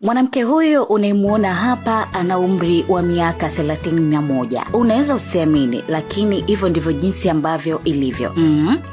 Mwanamke huyu unayemuona hapa ana umri wa miaka 31. Unaweza usiamini, lakini hivyo ndivyo jinsi ambavyo ilivyo.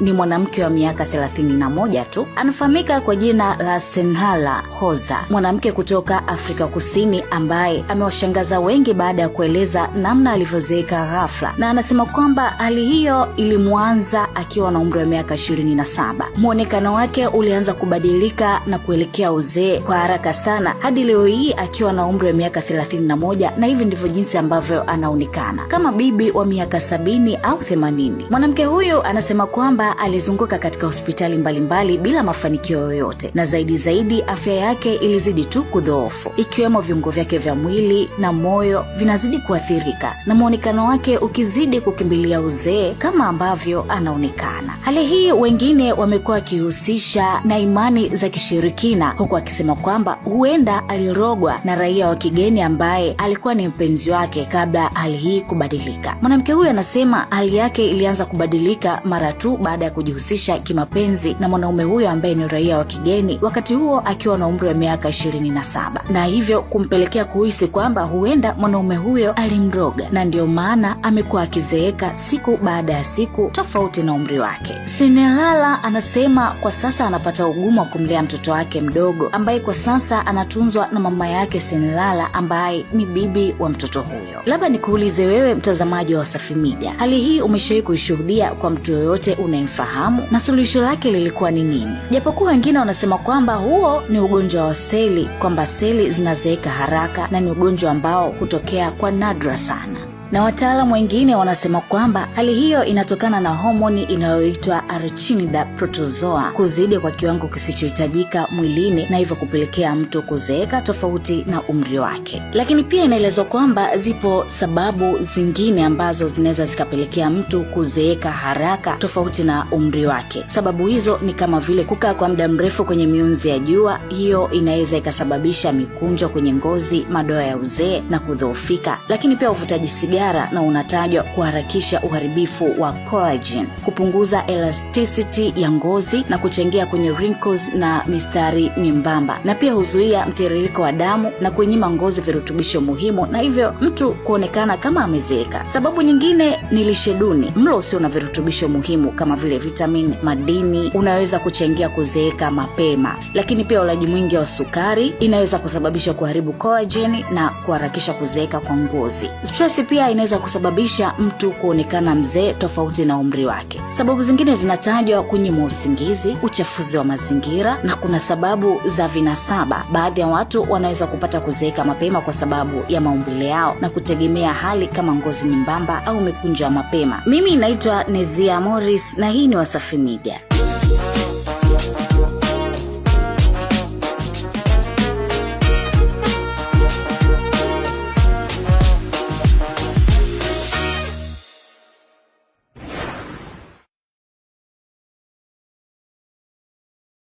Ni mwanamke wa miaka 31 tu. Anafahamika kwa jina la Senhala Hoza, mwanamke kutoka Afrika Kusini ambaye amewashangaza wengi baada ya kueleza namna alivyozeeka ghafla, na anasema kwamba hali hiyo ilimuanza akiwa na umri wa miaka 27. Muonekano wake ulianza kubadilika na kuelekea uzee kwa haraka sana hadi leo hii akiwa na umri wa miaka 31, na hivi ndivyo jinsi ambavyo anaonekana kama bibi wa miaka 70 au 80. Mwanamke huyu anasema kwamba alizunguka katika hospitali mbalimbali bila mafanikio yoyote, na zaidi afya yake ilizidi tu kudhoofu, ikiwemo viungo vyake vya mwili na moyo vinazidi kuathirika, na muonekano wake ukizidi kukimbilia uzee kama ambavyo anaonekana. Hali hii wengine wamekuwa wakihusisha na imani za kishirikina, huku akisema kwamba huenda alirogwa na raia wa kigeni ambaye alikuwa ni mpenzi wake kabla hali hii kubadilika. Mwanamke huyu anasema hali yake ilianza kubadilika mara tu baada ya kujihusisha kimapenzi na mwanaume huyo ambaye ni raia wa kigeni, wakati huo akiwa na umri wa miaka 27, na hivyo kumpelekea kuhisi kwamba huenda mwanaume huyo alimroga, na ndio maana amekuwa akizeeka siku baada ya siku tofauti na umri wake. Senhala anasema kwa sasa anapata ugumu wa kumlea mtoto wake mdogo ambaye kwa sasa anatunzwa na mama yake Senhala ambaye ni bibi wa mtoto huyo. Labda nikuulize wewe mtazamaji wa Wasafi Media, hali hii umeshawahi kuishuhudia kwa mtu yoyote unayemfahamu, na suluhisho lake lilikuwa ni nini? Japokuwa wengine wanasema kwamba huo ni ugonjwa wa seli, kwamba seli zinazeeka haraka na ni ugonjwa ambao hutokea kwa nadra sana, na wataalamu wengine wanasema kwamba hali hiyo inatokana na homoni inayoitwa arachnida protozoa kuzidi kwa kiwango kisichohitajika mwilini, na hivyo kupelekea mtu kuzeeka tofauti na umri wake. Lakini pia inaelezwa kwamba zipo sababu zingine ambazo zinaweza zikapelekea mtu kuzeeka haraka tofauti na umri wake. Sababu hizo ni kama vile kukaa kwa muda mrefu kwenye mionzi ya jua, hiyo inaweza ikasababisha mikunjo kwenye ngozi, madoa ya uzee na kudhoofika. Lakini pia uvutaji sigara na unatajwa kuharakisha uharibifu wa collagen, kupunguza elasticity ya ngozi na kuchangia kwenye wrinkles na mistari mimbamba, na pia huzuia mtiririko wa damu na kunyima ngozi virutubisho muhimu, na hivyo mtu kuonekana kama amezeeka. Sababu nyingine ni lishe duni. Mlo usio na virutubisho muhimu kama vile vitamini, madini unaweza kuchangia kuzeeka mapema. Lakini pia ulaji mwingi wa sukari inaweza kusababisha kuharibu collagen na kuharakisha kuzeeka kwa ngozi. Stress pia inaweza kusababisha mtu kuonekana mzee tofauti na umri wake. Sababu zingine zinatajwa kunyimwa usingizi, uchafuzi wa mazingira, na kuna sababu za vinasaba. Baadhi ya watu wanaweza kupata kuzeeka mapema kwa sababu ya maumbile yao na kutegemea hali kama ngozi nyembamba au mikunjo ya mapema. Mimi naitwa Nezia Morris na hii ni Wasafi Media.